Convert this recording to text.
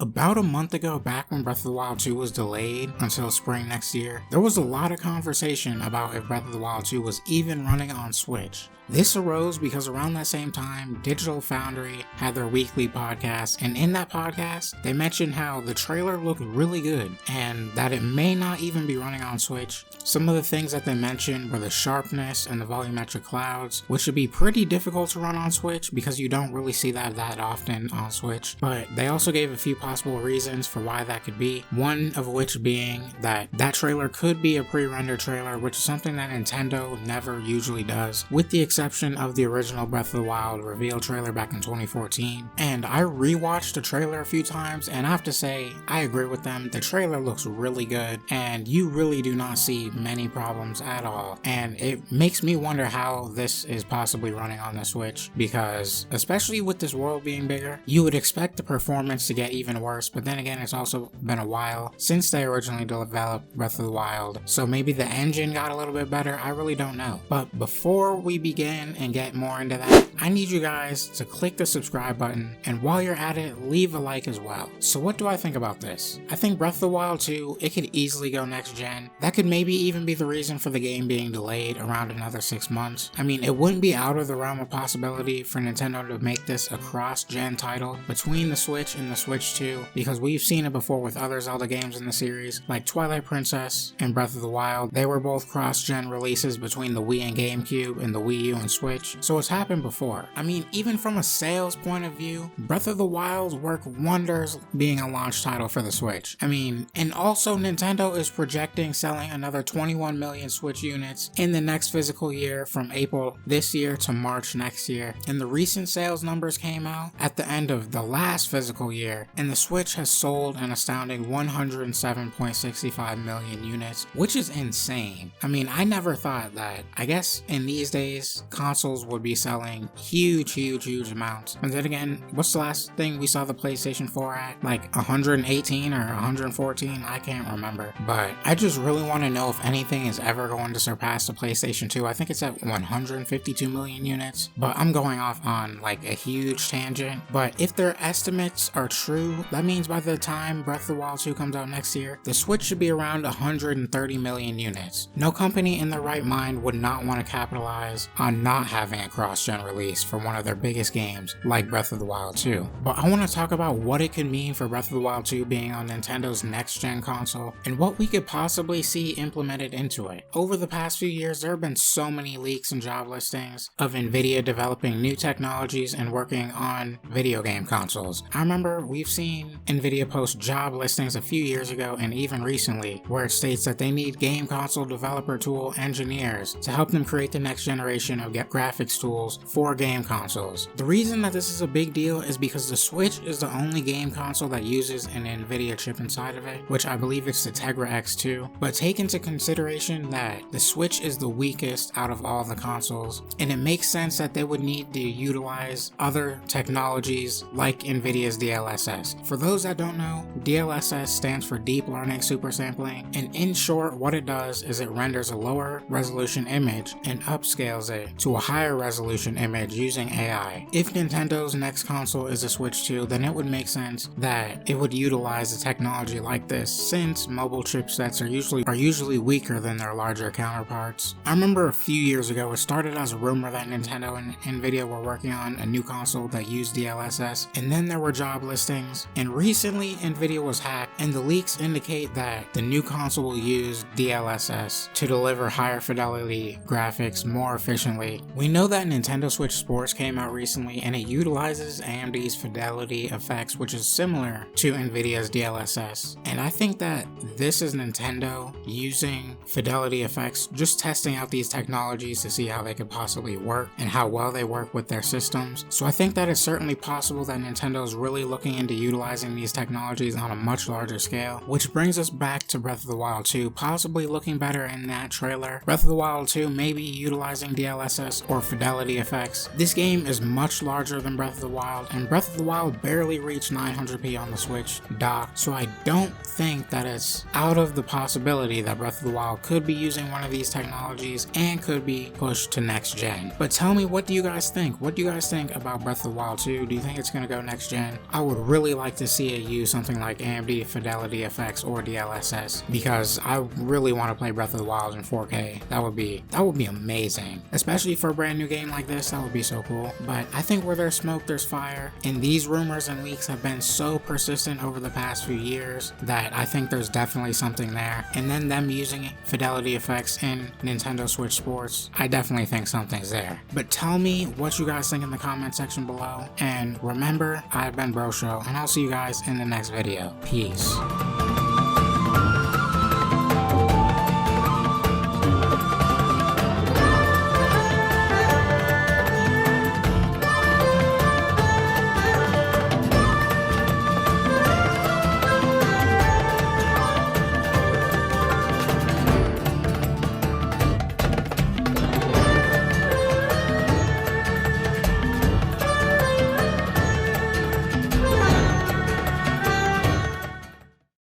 About a month ago, back when Breath of the Wild 2 was delayed until spring next year, there was a lot of conversation about if Breath of the Wild 2 was even running on Switch. This arose because around that same time, Digital Foundry had their weekly podcast, and in that podcast, they mentioned how the trailer looked really good and that it may not even be running on Switch. Some of the things that they mentioned were the sharpness and the volumetric clouds, which would be pretty difficult to run on Switch because you don't really see that often on Switch. But they also gave a few possible reasons for why that could be, one of which being that trailer could be a pre-rendered trailer, which is something that Nintendo never usually does, with the exception of the original Breath of the Wild reveal trailer back in 2014. And I rewatched the trailer a few times, and I have to say, I agree with them. The trailer looks really good, and you really do not see many problems at all. And it makes me wonder how this is possibly running on the Switch, because especially with this world being bigger, you would expect the performance to get even worse, but then again, it's also been a while since they originally developed Breath of the Wild, so maybe the engine got a little bit better. I really don't know. But before we begin and get more into that, I need you guys to click the subscribe button, and while you're at it, leave a like as well. So what do I think about this? I think Breath of the Wild 2, it could easily go next gen. That could maybe even be the reason for the game being delayed around another 6 months. I mean, it wouldn't be out of the realm of possibility for Nintendo to make this a cross-gen title between the Switch and the Switch 2, because we've seen it before with other Zelda games in the series, like Twilight Princess and Breath of the Wild. They were both cross-gen releases between the Wii and GameCube and the Wii U and Switch, so it's happened before. I mean, even from a sales point of view, Breath of the Wild worked wonders being a launch title for the Switch. I mean, and also Nintendo is projecting selling another 21 million Switch units in the next physical year from April this year to March next year. And the recent sales numbers came out at the end of the last physical year, and the Switch has sold an astounding 107.65 million units, which is insane. I mean, I never thought that. I guess in these days, consoles would be selling huge amounts. And then again, what's the last thing we saw the PlayStation 4 at? Like 118 or 114? I can't remember. But I just really want to know if anything is ever going to surpass the PlayStation 2. I think it's at 152 million units, but I'm going off on like a huge tangent. But if their estimates are true, that means by the time Breath of the Wild 2 comes out next year, the Switch should be around 130 million units. No company in their right mind would not want to capitalize on not having a cross-gen release for one of their biggest games like Breath of the Wild 2. But I want to talk about what it could mean for Breath of the Wild 2 being on Nintendo's next-gen console and what we could possibly see implemented into it. Over the past few years, there have been so many leaks and job listings of Nvidia developing new technologies and working on video game consoles. I remember we've seen Nvidia post job listings a few years ago and even recently where it states that they need game console developer tool engineers to help them create the next generation of graphics tools for game consoles. The reason that this is a big deal is because the Switch is the only game console that uses an Nvidia chip inside of it, which I believe it's the Tegra X2. But take into consideration that the Switch is the weakest out of all the consoles, and it makes sense that they would need to utilize other technologies like Nvidia's DLSS. For those that don't know, DLSS stands for Deep Learning Super Sampling, and in short, what it does is it renders a lower resolution image and upscales it to a higher resolution image using AI. If Nintendo's next console is a Switch 2, then it would make sense that it would utilize a technology like this, since mobile chipsets are usually weaker than their larger counterparts. I remember a few years ago, it started as a rumor that Nintendo and Nvidia were working on a new console that used DLSS, and then there were job listings, and recently Nvidia was hacked, and the leaks indicate that the new console will use DLSS to deliver higher fidelity graphics more efficiently. We know that Nintendo Switch Sports came out recently, and it utilizes AMD's fidelity effects, which is similar to Nvidia's DLSS, and I think that this is Nintendo using fidelity effects, just testing out these technologies to see how they could possibly work and how well they work with their systems. So I think that it's certainly possible that Nintendo is really looking into utilizing these technologies on a much larger scale, which brings us back to Breath of the Wild 2, possibly looking better in that trailer. Breath of the Wild 2 may be utilizing DLSS DLSS or fidelity effects. This game is much larger than Breath of the Wild, and Breath of the Wild barely reached 900p on the Switch dock, so I don't think that it's out of the possibility that Breath of the Wild could be using one of these technologies and could be pushed to next gen. But tell me, what do you guys think? What do you guys think about Breath of the Wild 2? Do you think it's going to go next gen? I would really like to see it use something like AMD Fidelity FX or DLSS, because I really want to play Breath of the Wild in 4K. That would be amazing. Especially for a brand new game like this, that would be so cool. But I think where there's smoke, there's fire. And these rumors and leaks have been so persistent over the past few years that I think there's definitely something there. And then them using Fidelity effects in Nintendo Switch Sports, I definitely think something's there. But tell me what you guys think in the comment section below. And remember, I've been Bro Show, and I'll see you guys in the next video. Peace.